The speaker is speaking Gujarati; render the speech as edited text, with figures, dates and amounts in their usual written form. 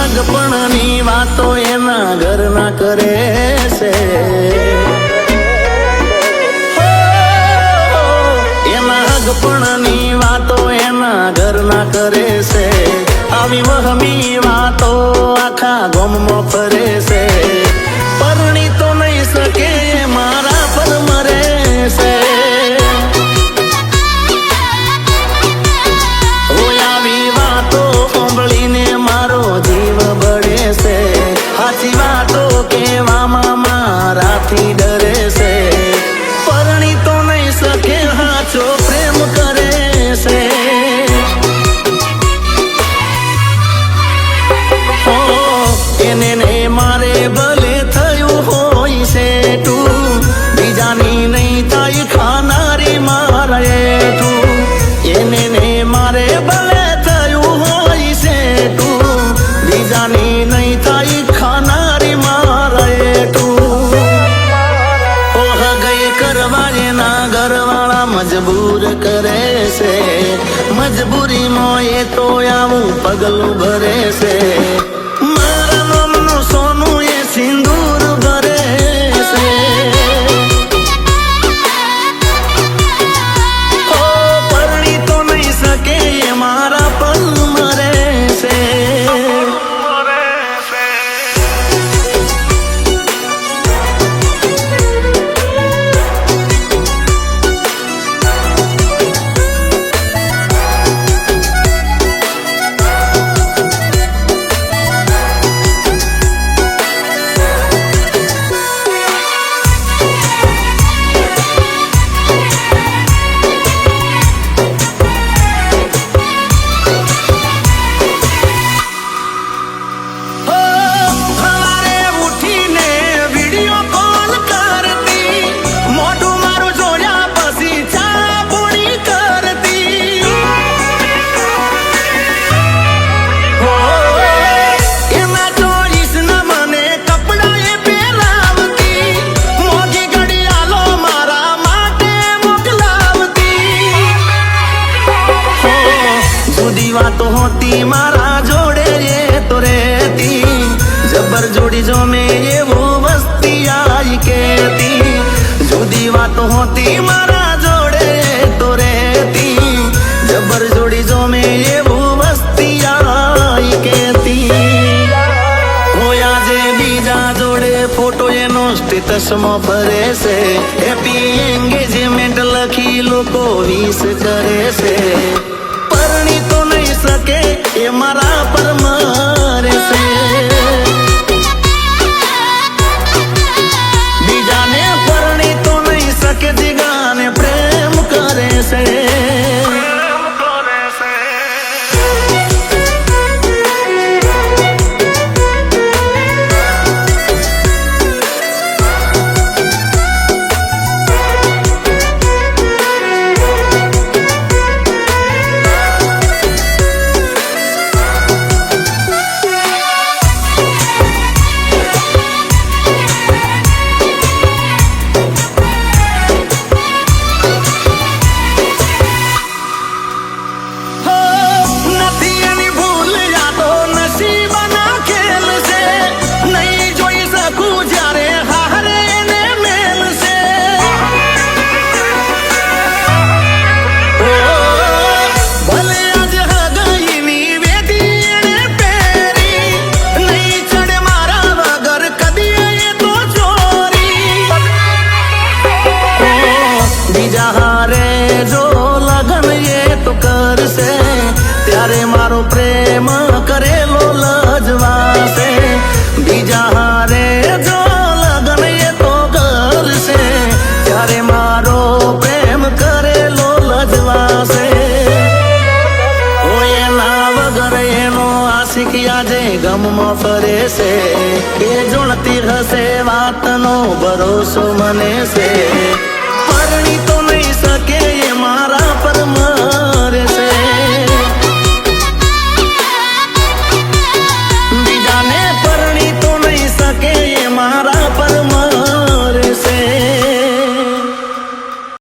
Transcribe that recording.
નાગપણની વાતો એના ઘરના કરે છે, એના હગપણની વાતો એના ઘરના કરે છે, આવી વહમી વાતો આખા ગામમાં ફરે છે, પરણી તો નહીં શકે મારા પર મરે છે, આવી વાતો સાંભળીને મારો જીવ બળે છે, સાચી વાતો કહેવામાં મારાથી ડરે છે, પરણી તો નહીં શકે હાચો પ્રેમ કરે છે, એને ને મારે ભલે થયું હોય છે તું, બીજાની નહીં થાય ખાનારી મારે તું, એને ને મારે ભલે થયું હોય છે તું, બીજાની નહીં થાય ખાનારી મારે તું, ઓહ ગઈ કરવા એના ઘરવાળા મજબૂર કરે છે, મજબૂરીમાં એ તો આવું પગલું ભરે છે, મારા નામનું સોનું એ સિંદૂર ભરે છે, ઓ પરણી તો નહીં શકે એ મારા પલ મરે છે, વાતો હોતી મારા જોડે એ તો રહેતી, જબર જોડી જો મેં એવું વસ્તી આઈ કેતી, જુદી વાતો હોતી મારા જોડે તો રહેતી, જબર જોડી જો મેં એવું વસ્તી આઈ કેતી, હોયા જે બીજા જોડે ફોટો એનો સ્ટેટસમાં ફરે છે, હેપી એન્ગેજમેન્ટ લખી લોકો વિશ કરે છે, પરણી તો નહીં શકે એ મારા પર મરે છે, બીજાને પરણી તો નહીં શકે જીગાને પ્રેમ કરે છે, ત્યારે મારો પ્રેમ કરેલો લજવાશે, બીજા હારે જો લગન એ તો કરશે, ત્યારે મારો પ્રેમ કરેલો લજવાશે, ઓ એના વગર એનો આશિક આજે ગમમાં ફરે છે, એ જોણતી હશે વાતનો ભરોસો મને છે,